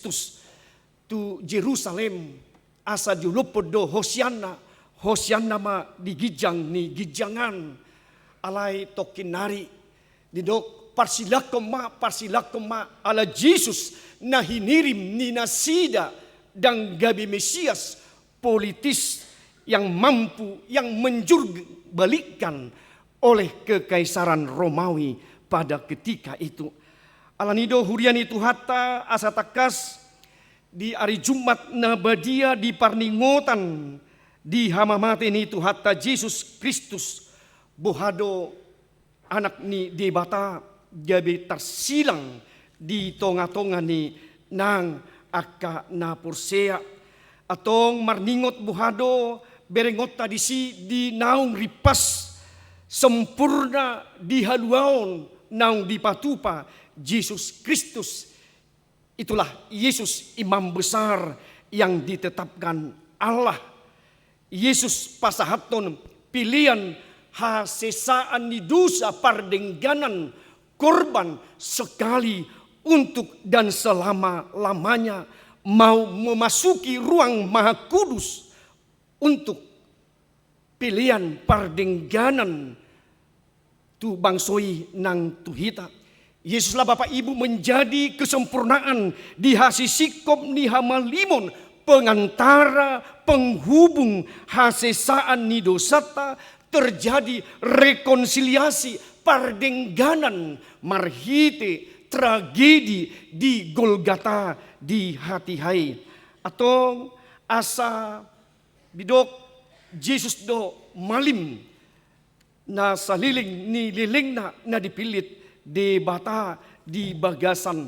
Kristus tu Jerusalem asa julupodo Hosianna ma digijang ni gijangan alai tokinari didok parsilakoma ala Jesus na hinirim ni nasida dan gabi Mesias politis yang mampu yang menjurbalikkan oleh kekaisaran Romawi pada ketika itu. Alanido hurian itu hatta asatakas di hari Jumat nabadia di parningotan di hamamate ni itu hatta Yesus Kristus bohado anak ni debata gabe tersilang di tonga-tonga ni nang aka na porsea atong marningot bohado berengot tadisi di naung ripas sempurna di haluaon naung di patupa Yesus Kristus. Itulah Yesus imam besar yang ditetapkan Allah. Yesus pasahaton pilihan hasesaan ni dosa pardengganan korban sekali untuk dan selama-lamanya mau memasuki ruang Maha Kudus untuk pilihan pardengganan tu bangsoi nang tuhita. Yesuslah Bapak Ibu menjadi kesempurnaan di hasisikop ni hamalimon pengantara penghubung hasesaan ni dosata terjadi rekonsiliasi pardengganan marhite tragedi di Golgata di hati hai atau asa bidok Yesus do malim na saliling ni liling na dipilit di bata di bagasan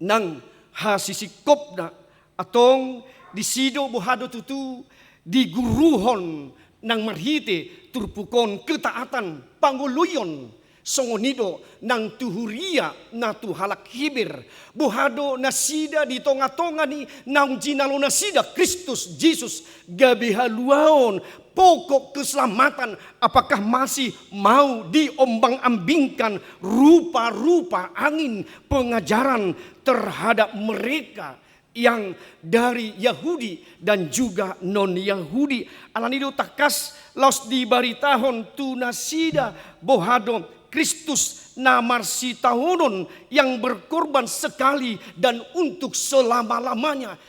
nang hasisikop na atong di sido bohado tutu di guruhon nang marhite turpukon ketaatan panguluyon songonido nang tuhuria na tuhalak hibir bohado nasida di tonga-tonga ni nang jinalo nasida Kristus Yesus gabe haluaon pokok keselamatan. Apakah masih mau diombang-ambingkan rupa-rupa angin pengajaran terhadap mereka yang dari Yahudi dan juga non-Yahudi. Alanido takas laos dibaritahon tu nasida bohado Kristus namar si tahunon yang berkorban sekali dan untuk selama-lamanya.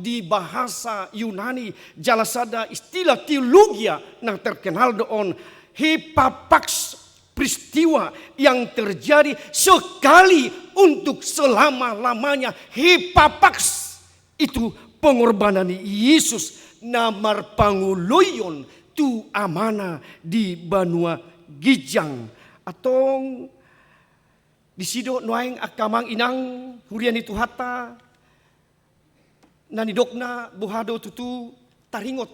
Di bahasa Yunani jalasada istilah teologia yang terkenal doon hepapaks peristiwa yang terjadi sekali untuk selama-lamanya. Hepapaks itu pengorbanan Yesus namar panguloyon tu amana di Banua Gijang atong di sido noaing akamang inang hurian itu hatta nanidokna buhado tutu taringot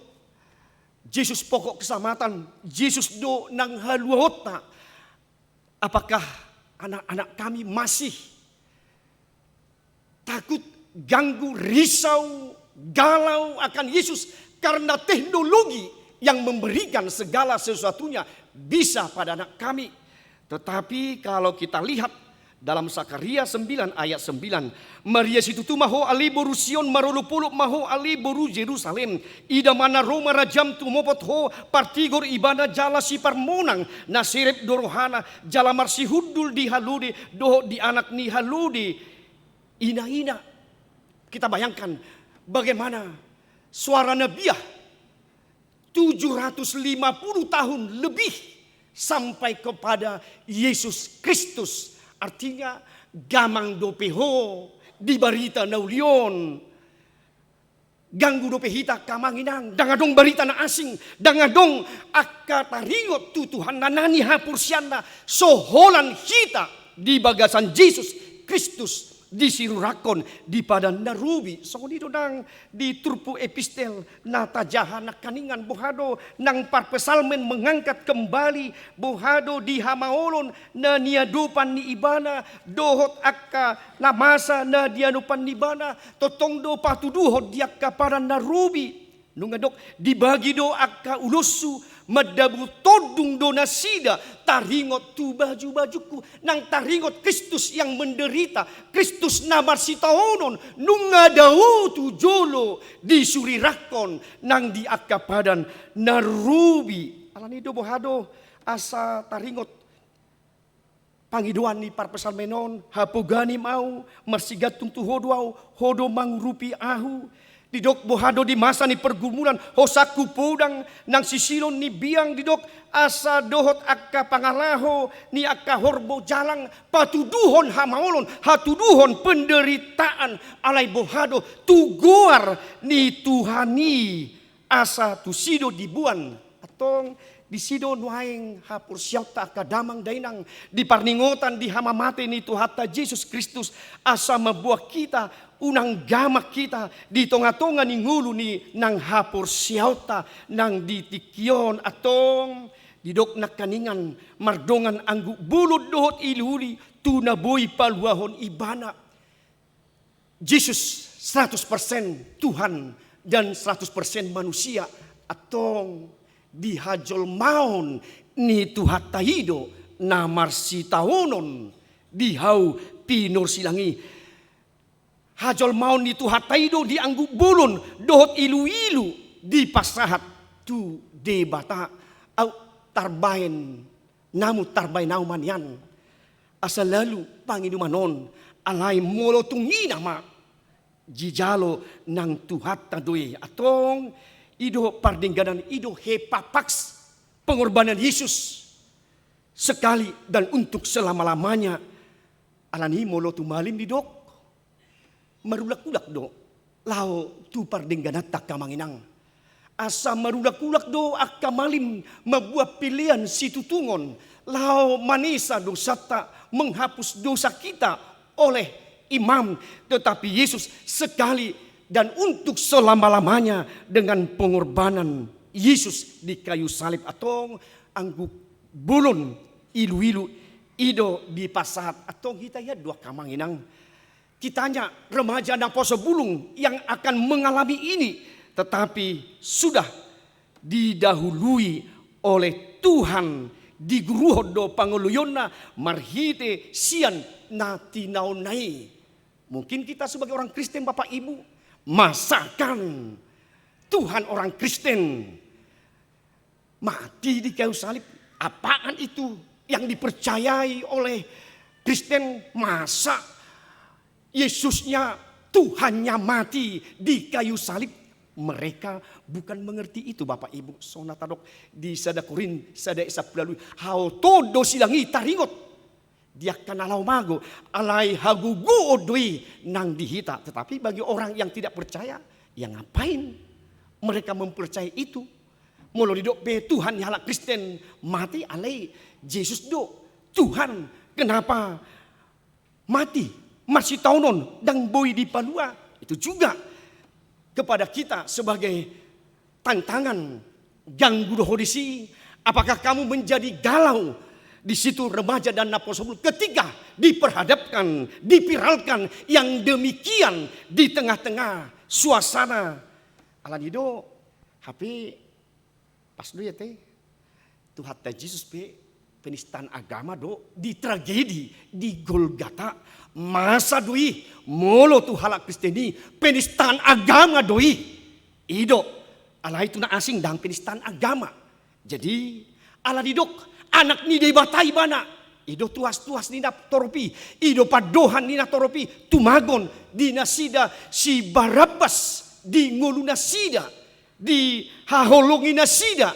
Yesus pokok keselamatan Yesus do nang haluota. Apakah anak-anak kami masih takut, ganggu, risau, galau akan Yesus karena teknologi yang memberikan segala sesuatunya bisa pada anak kami? Tetapi kalau kita lihat dalam Sakaria 9 ayat 9. Maria situ tu maho ali boru Sion marolupuluk maho ali boru Jerusalem. Ida mana Roma rajam tu mopot ho partigor ibana jala si parmonang. Nasirep dorohana jala marsi hudul di haludi doho di anak ni haludi. Ina-ina. Kita bayangkan bagaimana suara Nabiah 750 tahun lebih sampai kepada Yesus Kristus. Artinya gamang dopeho di barita naulion ganggu dopehita kamanginang dangadong barita na asing dangadong akataringot tutuhan nanani hapursianda soholan hita di bagasan Yesus Kristus di sirurakon di padan narubi songonido nang di turpu epistel natajahan nakaningan bohado nang parpesalmen mengangkat kembali bohado di hamaolon na niadupan ni ibana dohot akka namasa na dianupan ni ibana totong do patuduhot di akka padan narubi nungadok dibagi do akka ulusu Medabu todung donasida taringot tu baju-bajuku. Nang taringot Kristus yang menderita. Kristus namar sitaonon. Nungadau tu jolo disurirakon. Nang di akapadan narubi. Alani do bohado asa taringot. Pangiduan ni parpesal menon. Hapogani mau. Marsigatung tu hodo mangrupi ahu. Didok bohado di masa ni pergumulan hosaku podang nang sisilon ni biang didok asa dohot akka pangalaho ni akka horbo jalang patuduhon hamaolon hatuduhon penderitaan alai bohado tuguar ni tuhani asa tusido dibuan atong disido nuaing hapur siauta kadamang dainang di parningotan di hamamate ni Tuhata Yesus Kristus asa mabuah kita unang gamak kita di tonga-tonga ni ngulu ni nang hapur siauta nang ditikyon atong didok nakaningan mardongan anggu bulud dohot iluli tunaboy paluahon ibana. Yesus 100% Tuhan dan 100% manusia atong dihajol maun ni Tuhata hido namar si taonon dihau pinur silangi hajol maun ni Tuhata hido dianggu bulun dohot ilu-ilu di pasahat tu debata au tarbain namu tarbain nauman yan asal lalu panginumanon alai molo tungina ma jijalo nang Tuhata doi atong ido pardingganan ido hepapaks pengorbanan Yesus sekali dan untuk selama-lamanya. Alani molo tumalin didok marulak-ulak do lao tu pardingganat tak kamanginang asa marulak-ulak do akka malim mabuah pilihan situ tungon lao manisa dosata menghapus dosa kita oleh imam tetapi Yesus sekali dan untuk selama-lamanya dengan pengorbanan Yesus di kayu salib atong anggu bulun ilu-ilu ido di pasahat atong kita ya dua kamanginang kitanya remaja nang poso bulung yang akan mengalami ini tetapi sudah didahului oleh Tuhan di guruhodo panguluyonna marhite sian na tinaunai. Mungkin kita sebagai orang Kristen Bapak Ibu masakan Tuhan orang Kristen mati di kayu salib. Apaan itu yang dipercayai oleh Kristen? Masa Yesusnya Tuhannya mati di kayu salib? Mereka bukan mengerti itu Bapak Ibu. Sonatadok di sadakurin sada isap lalu hau todo silangi taringot dia kanalau mago alai hagugu odoi nang dihita. Tetapi bagi orang yang tidak percaya, ya ngapain mereka mempercayai itu? Molo didok be Tuhan nyala Kristen mati alai Yesus do Tuhan kenapa mati masih taunon dan boy di palua. Itu juga kepada kita sebagai tantangan ganggu dohodisi. Apakah kamu menjadi galau di situ remaja dan naposobul ketika diperhadapkan, dipiralkan yang demikian di tengah-tengah suasana alanido HP pas dulu ya teh Tuhata Yesus pe penistaan agama do di tragedi di Golgata masa doi molo tu halak Kristeni penistaan agama doi ido ala itu na asing dang penistaan agama jadi ala didok anak ni debatai bana ido tuas-tuas nina toropi ido padohan nina toropi tumagon di nasida si Barabas di ngulu nasida di haholongi nasida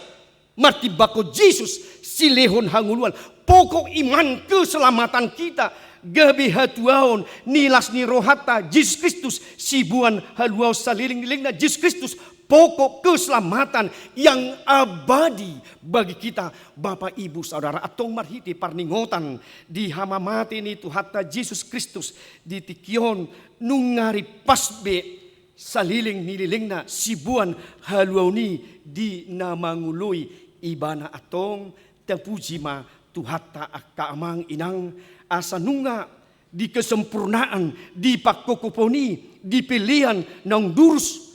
martibako Yesus si lehon hanguluan pokok iman keselamatan kita gabe hatuaon nilas ni rohata Yesus Kristus sibuan haluau saliling nilingna Yesus Kristus pokok keselamatan yang abadi bagi kita Bapak Ibu Saudara atong marhiti parningotan di hamamati ni Tuhata Yesus Kristus di tikyon nungari pasbe saliling nililingna sibuan haluauni di namangului ibana atong tapujima Tuhata akaamang inang asa nunga di kesempurnaan di pakokoponi di pilihan nang durus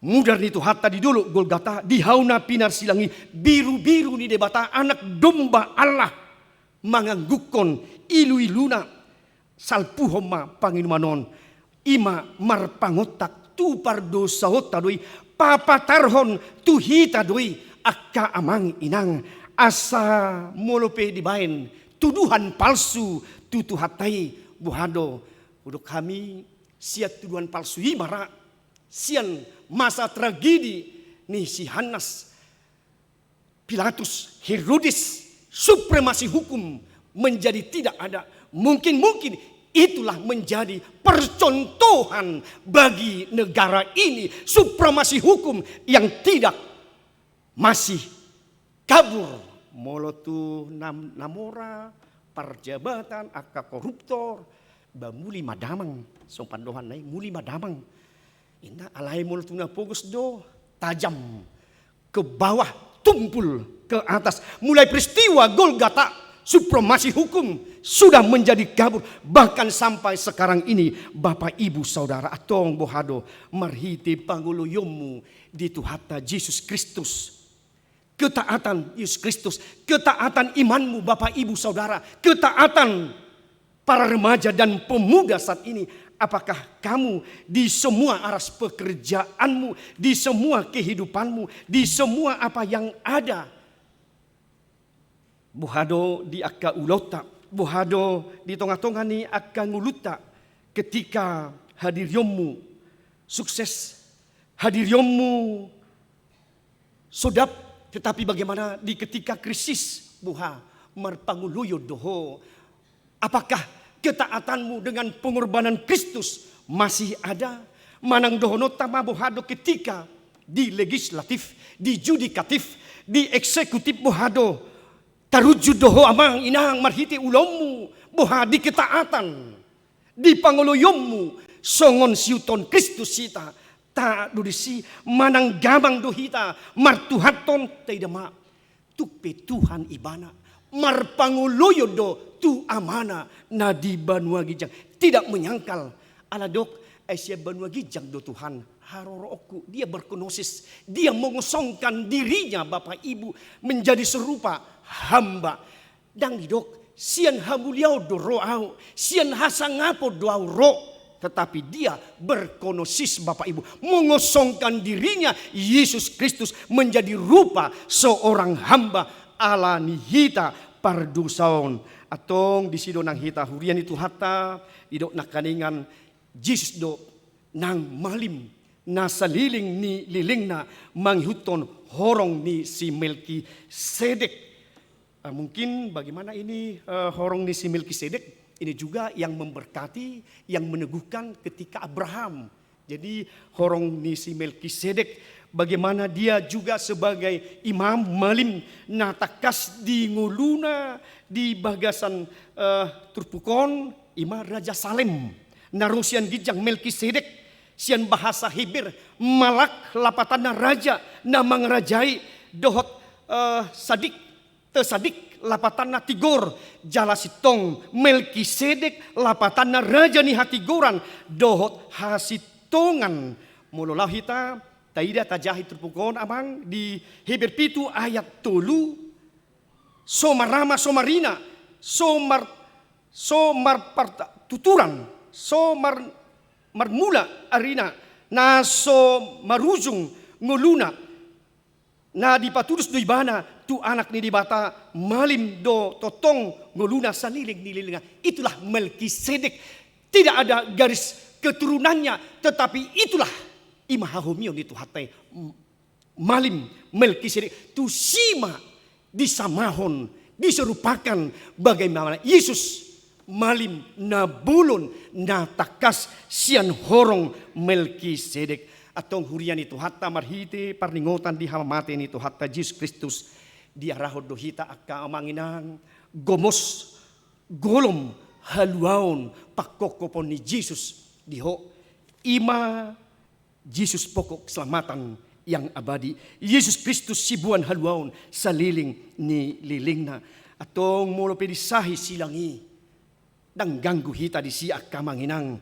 Mudar ni tu hatta di dulu Golgata, di hauna pinar silangi, biru-biru ni debata anak domba Allah manganggukon ilu-iluna salpuhoma panginumanon ima marpangotak tu pardo saota doi papatarhon tu hita doi akka amang inang asa molope dibain tuduhan palsu tutu hatai buhado uduk kami siat tuduhan palsu himara sian masa tragedi nih si Hanas, Pilatus, Herodes, supremasi hukum menjadi tidak ada. Mungkin itulah menjadi percontohan bagi negara ini, supremasi hukum yang tidak masih kabur. Molotu namora, perjabatan, akka koruptor, bamuli madamang, sopan dohan naik muli madamang. Ina alai molotu na fokus do tajam ke bawah, tumpul ke atas. Mulai peristiwa Golgata, supremasi hukum sudah menjadi kabur. Bahkan sampai sekarang ini Bapak Ibu Saudara atong bohado marhiti panguluyomu di Tuhata Yesus Kristus. Ketaatan Yesus Kristus, ketaatan imanmu Bapak Ibu Saudara, ketaatan para remaja dan pemuda saat ini. Apakah kamu di semua aras pekerjaanmu, di semua kehidupanmu, di semua apa yang ada, buhado di akka ulota, buhado di tonga-tonga ni akka nguluta, ketika hadiryomu sukses, hadiryomu sodap, tetapi bagaimana di ketika krisis buha marpanguluyo doho, apakah ketaatanmu dengan pengorbanan Kristus masih ada? Manang dohono tama buhado ketika di legislatif, di judikatif, di eksekutif buhado taruju doho amang inang marhiti ulomu buha di ketaatan, di pangoloyommu songon siuton Kristus sita ta dudisi manang gamang dohita martuhaton taidama tupe Tuhan ibana marpanguloyo do tu amana na di Banua Gijang tidak menyangkal ala dok Asia Banua Gijang do Tuhan haroroku dia berkenosis, dia mengosongkan dirinya Bapak Ibu menjadi serupa hamba dan dok sian hamuliau do roau sian hasangapo doau ro, tetapi dia berkonosis Bapak Ibu mengosongkan dirinya Yesus Kristus menjadi rupa seorang hamba ala nihita pardusaon atong di sido nang hita hurian itu hatta idok nakaningan Jesus do nang malim na saliling ni lilingna manghuton horong ni si Melkisedek. Mungkin bagaimana ini horong ni si Melkisedek ini juga yang memberkati, yang meneguhkan ketika Abraham. Jadi horong ni si Melkisedek bagaimana dia juga sebagai imam malim natakas di nguluna di bagasan Turpukon ima Raja Salem narusian Gijang Melkisedek sian bahasa Hebrew malak lapatana raja namang rajai dohot sadik tesadik lapatana tigor jala sitong Melkisedek lapatana raja ni hatigoran dohot hasitongan mololah hita taida tajahi terpukon amang di Hebrew pitu ayat tolu somarama somarina somar tuturan somar marmula arina na so marujung nguluna na dipatudus do ibana tu anak ni dibata malim do totong nguluna saliling nililinga. Itulah Melkisedek, tidak ada garis keturunannya, tetapi itulah imahahomion itu hatai malim Melkisedek tu sima disamahon diserupakan bagaimana Yesus malim nabulun natakas sian horong Melkisedek atong hurian itu hatta marhite parningotan di hamate itu hatta Jesus Kristus diarahod dohita akka amanginang gomos golom haluaon pakokopon ni Jesus diho ima Yesus pokok keselamatan yang abadi. Yesus Kristus sibuan haluaon saliling ni lilingna atong molo pedisahi silangi dang ganggu hita di siak kamanginang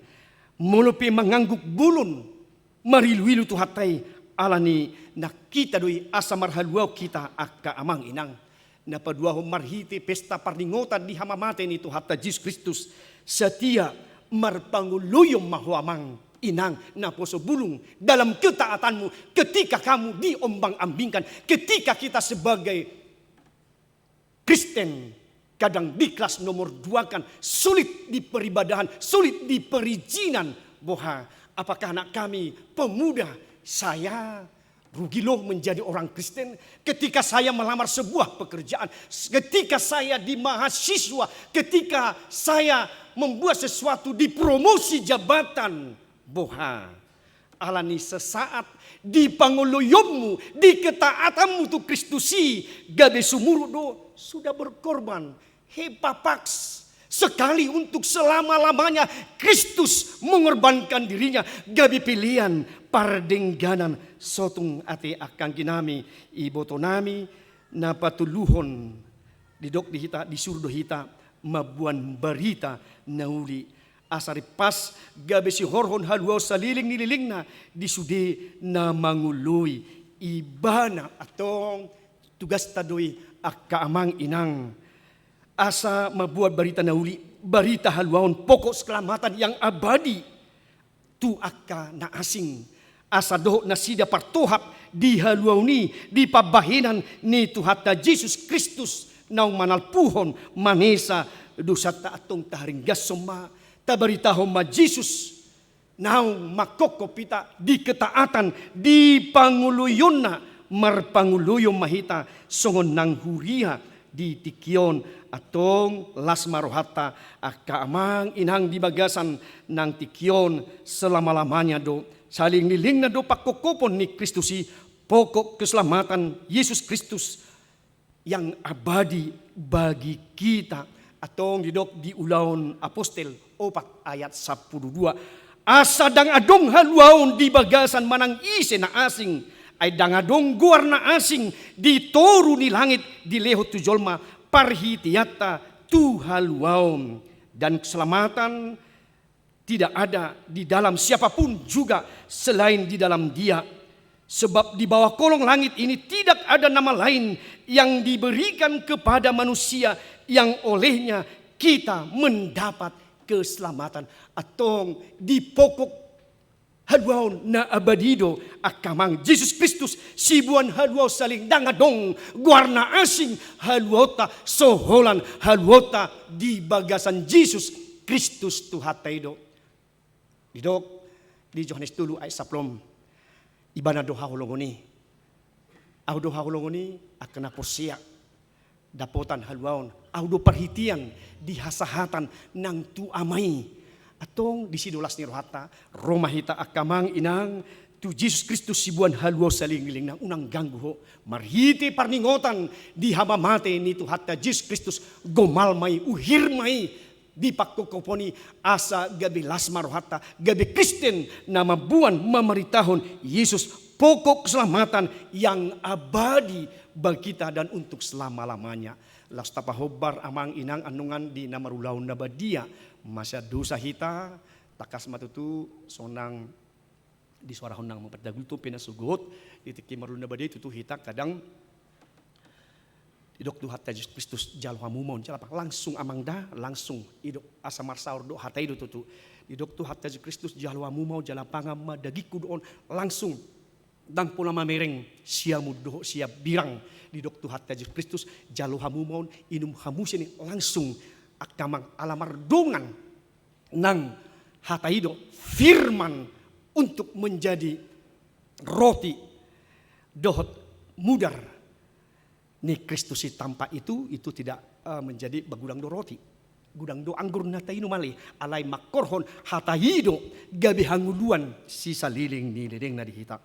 molo pe mangangguk bulun mariluilu tu hatai alani na kita doi asa marhaluaw kita akka amang inang. Na paduaho marhiti pesta parningotan di hamamate ni Tuhan Jesus Kristus. Setia marpanguluyong mahuamang inang na poso bulung dalam ketaatanmu ketika kamu diombang-ambingkan. Ketika kita sebagai Kristen kadang di kelas nomor 2 kan sulit di peribadahan, sulit di perizinan. Boha, apakah anak kami pemuda saya rugi loh menjadi orang Kristen ketika saya melamar sebuah pekerjaan, ketika saya di mahasiswa, ketika saya membuat sesuatu di promosi jabatan. Boha, alani sesaat di panguluyommu, di ketaatanmu tu Kristusi, gabe sumuru do sudah berkorban. Hepapaks sekali untuk selama-lamanya Kristus mengorbankan dirinya. Gabi pilihan pardengganan sotung ate akan kinami iboto nami na patuluhon didok di hita disuruh hita mabuan barita nauli asari pas gabi si horhon haluaw saliling nililing na disude na mangului ibana atong tugas tadoy akaamang inang asa mabuat barita nauli barita haluaon pokok keselamatan yang abadi tu akka na asing asa doh na sida partohap di haluaw ni di pabahinan ni Tuhata Jesus Kristus naung manalpuhon manesa dosa ta atong taharinggas soma tabaritahon ma Jesus naung makokopita di ketaatan di panguluyon na marpanguluyong mahita songon nang huria di tikyon atong lasmarohata akaamang inang di bagasan ng tikyon selama-lamanya do saling niling na do pakukupon ni Kristusi pokok keselamatan Yesus Kristus yang abadi bagi kita atong didok di Ulaon Apostel 4 ayat 12 asa dang adong haluaon di bagasan manang ise na asing ay dangadong guar na asing di toru ni langit di lehot tu jolma parhitiata tu haluaon dan keselamatan tidak ada di dalam siapapun juga selain di dalam Dia sebab di bawah kolong langit ini tidak ada nama lain yang diberikan kepada manusia yang olehnya kita mendapat keselamatan atong di pokok haluaon na abadido akamang Jesus Kristus sibuan haluaw saling dangadong guarna asing haluota soholan haluota di bagasan Jesus Kristus tuhataido didok di Yohanes 3 ayat 10 ibana doha hulongoni au doha hulongoni akan aposia dapotan haluaon au do perhitian di hasahatan nang tu amai atong disidulas ni rohata romahita akamang inang tu Jesus Kristus sibuan haluaw saling-liling nang unang ganggu ho marhiti parningotan di hamamate ni Tuhata Jesus Kristus gomalmay uhirmay di pakukoponi asa gabi lasma rohata gabi Kristen na mabuan mamaritahon Yesus pokok keselamatan yang abadi bagi kita dan untuk selama-lamanya. Lasta pahobar amang inang anungan di namarulaon na badia masya dosa hita takas matutu sonang di suara honang memperdagutu pinasugot ditiki maruna badai tutu hita kadang idok tu hatta Jesus Kristus jalo hamumon jalapa langsung amangda langsung idok asa marsaur do hatta ido tutu idok tu hatta Jesus Kristus jalo hamumau jalapanga madagiku doon langsung dang pula mamereng siamu do siap birang didok tu hatta Jesus Kristus jalo hamumon inum hamusin langsung akamang alamardungan nang hataido firman untuk menjadi roti dohot mudar ni Kristus tanpa itu tidak menjadi bagudang do roti gudang do anggur nataino mali alai makorhon hataido gabi hanguluan sisa liling ni ledeng na dihita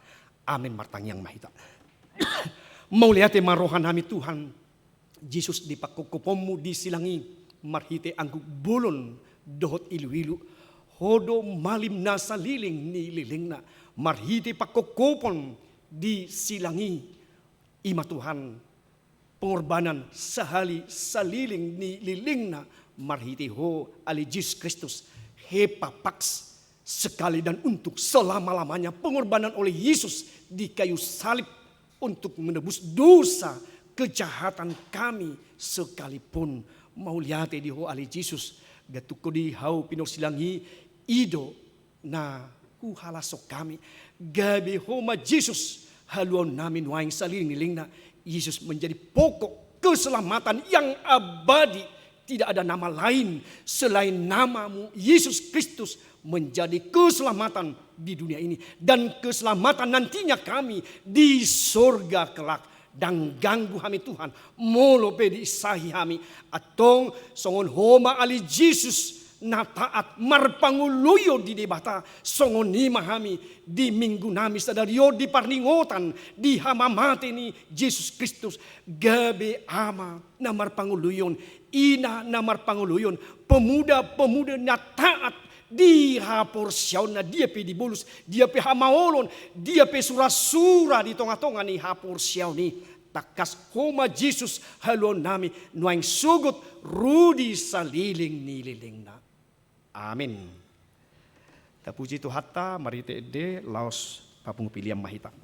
amin martang yang mahita mau lihat marohan hami Tuhan Yesus di pakukupomu disilangi marhite anggu bolon dohot ilu-ilu hodo malim nasa liling ni liling na marhite pakukupon disilangi ima Tuhan pengorbanan sahali saliling ni liling na marhite ho ali Jesus Kristus hepapaks sekali dan untuk selama-lamanya pengorbanan oleh Yesus di kayu salib untuk menebus dosa kejahatan kami sekalipun. Mau lihat di ho ali Yesus gatuko di hau pinok silangi ido na ku halasok kami gabi homa Yesus haluan namin waing saliling na Yesus menjadi pokok keselamatan yang abadi. Tidak ada nama lain selain namamu Yesus Kristus menjadi keselamatan di dunia ini. Dan keselamatan nantinya kami di sorga kelak. Dan ganggu kami Tuhan. Molo pedi isahi kami. Atong songon homa ali Yesus na taat marpanguluyo di debata. Songon nima kami di minggu nami sadario di parningotan. Di hamamate ni Yesus Kristus. Gabe ama na marpanguluyon. Ina namar panguluyon, pemuda-pemuda na taat di hapor siyaw na dia pe di bolus, dia pe hamaolon, dia pe surasura di tonga-tonga ni hapor siyaw ni takas homa Yesus halon nami nuang sugut rudi saliling nililing na. Amin. Tapuji tu hatta marite de laos papung pilihan mahita.